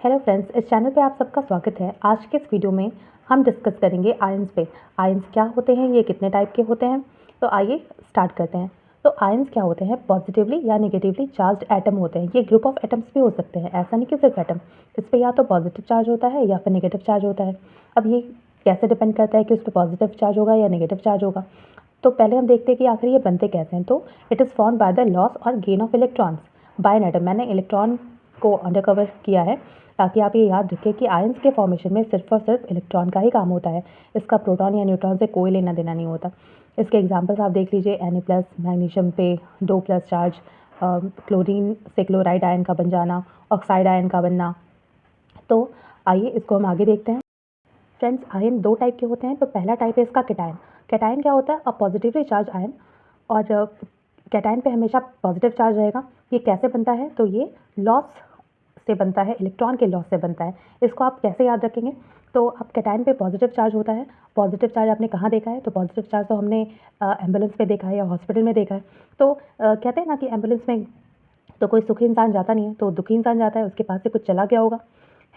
Hello friends, इस channel पे आप सबका स्वागत है। आज के इस वीडियो में हम डिस्कस करेंगे आयंस पे। आयंस क्या होते हैं, ये कितने टाइप के होते हैं, तो आइए स्टार्ट करते हैं। तो आयंस क्या होते हैं? पॉजिटिवली या नेगेटिवली चार्ज्ड एटम होते हैं। ये ग्रुप ऑफ एटम्स भी हो सकते हैं, ऐसा नहीं कि सिर्फ एटम। इस पर या तो पॉजिटिव चार्ज होता है या फिर नेगेटिव चार्ज होता है। अब ये कैसे डिपेंड करता है कि उस पर पॉजिटिव चार्ज होगा या नेगेटिव चार्ज होगा। तो पहले हम देखते हैं कि आखिर ये बनते कैसे हैं। तो it is formed by the loss और gain of electrons by an atom. मैंने इलेक्ट्रॉन को अंडरकवर किया है ताकि आप ये याद रखें कि आयंस के फॉर्मेशन में सिर्फ और सिर्फ इलेक्ट्रॉन का ही काम होता है। इसका प्रोटॉन या न्यूट्रॉन से कोई लेना देना नहीं होता। इसके एग्जांपल्स आप देख लीजिए, Na+, मैग्नीशियम पे 2+ चार्ज, क्लोरीन से क्लोराइड आयन का बन जाना, ऑक्साइड आयन का बनना। तो आइए इसको हम आगे देखते हैं। फ्रेंड्स, आयन दो टाइप के होते हैं। तो पहला टाइप है इसका कैटायन। कैटायन क्या होता है? A positively charge ion. और कैटायन पे हमेशा पॉजिटिव चार्ज रहेगा। ये कैसे बनता है? तो ये लॉस से बनता है, इलेक्ट्रॉन के लॉस से बनता है। इसको आप कैसे याद रखेंगे? तो अब कैटायन पे पॉजिटिव चार्ज होता है। पॉजिटिव चार्ज आपने कहाँ देखा है? तो पॉजिटिव चार्ज तो हमने एम्बुलेंस पे देखा है या हॉस्पिटल में देखा है। तो कहते हैं ना कि एम्बुलेंस में तो कोई सुखी इंसान जाता नहीं है, तो दुखी इंसान जाता है, उसके पास से कुछ चला गया होगा,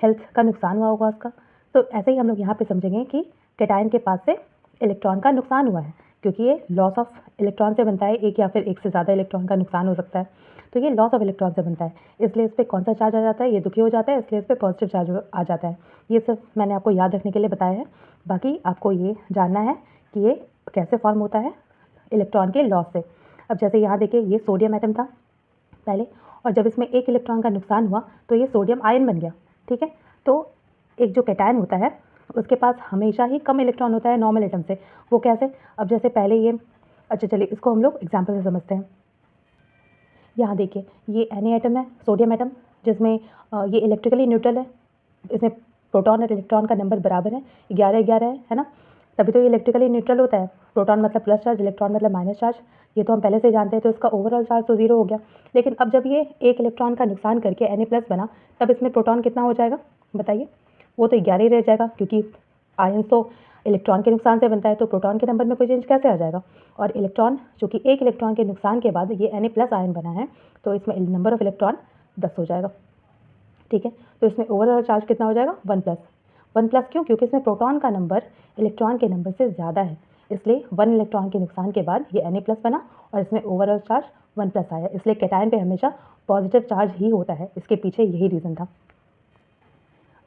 हेल्थ का नुकसान हुआ होगा उसका। तो ऐसे ही हम लोग यहाँ पे समझेंगे कि कैटायन के पास से इलेक्ट्रॉन का नुकसान हुआ है, क्योंकि ये लॉस ऑफ इलेक्ट्रॉन से बनता है। एक या फिर एक से ज़्यादा इलेक्ट्रॉन का नुकसान हो सकता है, तो ये लॉस ऑफ इलेक्ट्रॉन से बनता है। इसलिए इस पर कौन सा चार्ज आ जाता है? ये दुखी हो जाता है, इसलिए इस पर पॉजिटिव चार्ज आ जाता है। ये सिर्फ मैंने आपको याद रखने के लिए बताया है। बाकी आपको ये जानना है कि ये कैसे फॉर्म होता है इलेक्ट्रॉन के लॉस से। अब जैसे यहाँ देखिए, ये सोडियम एटम था पहले, और जब इसमें एक इलेक्ट्रॉन का नुकसान हुआ तो ये सोडियम आयन बन गया। ठीक है, तो एक जो कैटायन होता है उसके पास हमेशा ही कम इलेक्ट्रॉन होता है नॉर्मल एटम से। वो कैसे? अब जैसे पहले ये, अच्छा चलिए इसको हम लोग एग्जाम्पल से समझते हैं। यहाँ देखिए, ये Na एटम है, सोडियम एटम, जिसमें ये इलेक्ट्रिकली न्यूट्रल है। इसमें प्रोटॉन और इलेक्ट्रॉन का नंबर बराबर है, 11-11 है ना। तभी तो ये इलेक्ट्रिकली न्यूट्रल होता है। प्रोटॉन मतलब प्लस चार्ज, इलेक्ट्रॉन मतलब माइनस चार्ज। ये तो हम पहले से जानते हैं। तो इसका ओवरऑल चार्ज तो 0 हो गया। लेकिन अब जब ये एक इलेक्ट्रॉन का नुकसान करके Na+ बना, तब इसमें प्रोटॉन कितना हो जाएगा बताइए? वो तो 11 ही रह जाएगा, क्योंकि आयन तो इलेक्ट्रॉन के नुकसान से बनता है। तो प्रोटॉन के नंबर में कोई चेंज कैसे आ जाएगा? और इलेक्ट्रॉन, चूँकि एक इलेक्ट्रॉन के नुकसान के बाद ये Na+ आयन बना है, तो इसमें नंबर ऑफ इलेक्ट्रॉन 10 हो जाएगा। ठीक है, तो इसमें ओवरऑल चार्ज कितना हो जाएगा? 1+। 1+ क्यों? क्योंकि इसमें प्रोटॉन का नंबर इलेक्ट्रॉन के नंबर से ज़्यादा है, इसलिए 1 इलेक्ट्रॉन के नुकसान के बाद ये Na+ बना और इसमें ओवरऑल चार्ज 1+ आया। इसलिए कैटायन पे हमेशा पॉजिटिव चार्ज ही होता है। इसके पीछे यही रीज़न था।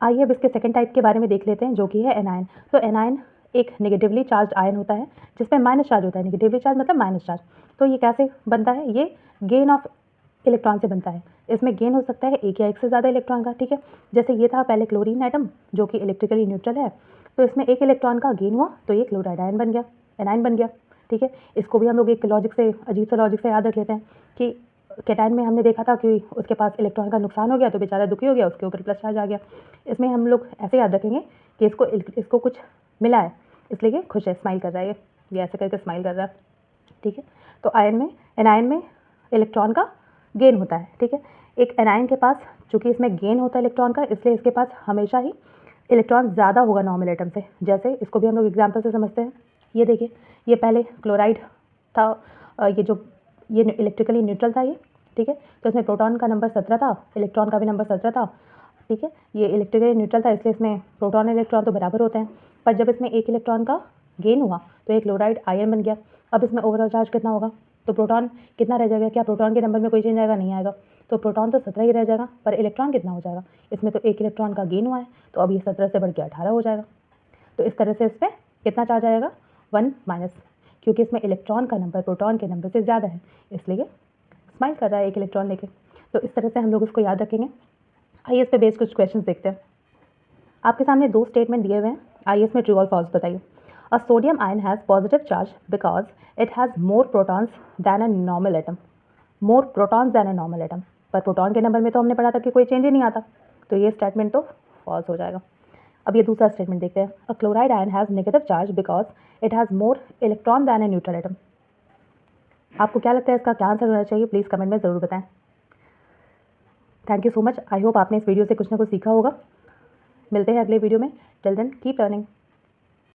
आइए अब इसके सेकंड टाइप के बारे में देख लेते हैं, जो कि है एनायन। तो एनायन एक नेगेटिवली चार्ज आयन होता है, जिसमें माइनस चार्ज होता है। नेगेटिवली चार्ज मतलब माइनस चार्ज। तो ये कैसे बनता है? ये गेन ऑफ इलेक्ट्रॉन से बनता है। इसमें गेन हो सकता है एक या एक से ज़्यादा इलेक्ट्रॉन का। ठीक है, जैसे ये था पहले क्लोरीन एटम, जो कि इलेक्ट्रिकली न्यूट्रल है। तो इसमें एक इलेक्ट्रॉन का गेन हुआ तो ये क्लोराइड आयन बन गया, एनायन बन गया। ठीक है, इसको भी हम लोग एक लॉजिक से, अजीब सा लॉजिक से याद रख लेते हैं कि कैटायन में हमने देखा था कि उसके पास इलेक्ट्रॉन का नुकसान हो गया तो बेचारा दुखी हो गया, उसके ऊपर प्लस चार्ज आ गया। इसमें हम लोग ऐसे याद रखेंगे कि इसको कुछ मिला है, इसलिए ये खुश है, स्माइल कर रहा है, ये ऐसे करके स्माइल कर रहा है। ठीक है, तो एनायन में इलेक्ट्रॉन का गेन होता है। ठीक है, एक एनायन के पास, चूँकि इसमें गेन होता है इलेक्ट्रॉन का, इसलिए इसके पास हमेशा ही इलेक्ट्रॉन ज़्यादा होगा नॉर्मल एटम से। जैसे इसको भी हम लोग एग्जाम्पल से समझते हैं। ये देखिए, ये पहले क्लोराइड था, ये इलेक्ट्रिकली न्यूट्रल था ये। ठीक है, तो इसमें प्रोटॉन का नंबर 17 था, इलेक्ट्रॉन का भी नंबर 17 था। ठीक है, ये इलेक्ट्रिकली न्यूट्रल था, इसलिए इसमें प्रोटॉन इलेक्ट्रॉन तो बराबर होते हैं। पर जब इसमें एक इलेक्ट्रॉन का गेन हुआ तो ये क्लोराइड आयन बन गया। अब इसमें ओवरऑल चार्ज कितना होगा? तो प्रोटॉन कितना रह जाएगा? क्या प्रोटॉन के नंबर में कोई चेंज आएगा? नहीं आएगा। तो प्रोटॉन तो 17 ही रह जाएगा, पर इलेक्ट्रॉन कितना हो जाएगा? इसमें तो एक इलेक्ट्रॉन का गेन हुआ है, तो अब ये 17 से बढ़ के 18 हो जाएगा। तो इस तरह से इस पर कितना चार्ज आएगा? 1-, क्योंकि इसमें इलेक्ट्रॉन का नंबर प्रोटॉन के नंबर से ज़्यादा है, इसलिए स्माइल कर रहा है एक इलेक्ट्रॉन लेके। तो इस तरह से हम लोग इसको याद रखेंगे। आइए इस पर बेस्ड कुछ क्वेश्चन देखते हैं। आपके सामने 2 स्टेटमेंट दिए हुए हैं, आइए इसमें ट्रू और फॉल्स बताइए। A sodium ion has positive charge because it has more protons than a normal atom. More protons than a normal atom, पर प्रोटॉन के नंबर में तो हमने पढ़ा था कि कोई चेंज ही नहीं आता, तो ये स्टेटमेंट तो फॉल्स हो जाएगा। अब ये दूसरा स्टेटमेंट देखते हैं। A chloride ion has negative charge because it has more electron than a neutral atom. आपको क्या लगता है इसका क्या आंसर होना चाहिए? प्लीज़ कमेंट में ज़रूर बताएं। Thank you so much. I hope आपने इस वीडियो से कुछ ना कुछ सीखा होगा। मिलते हैं अगले वीडियो में। Till then keep learning.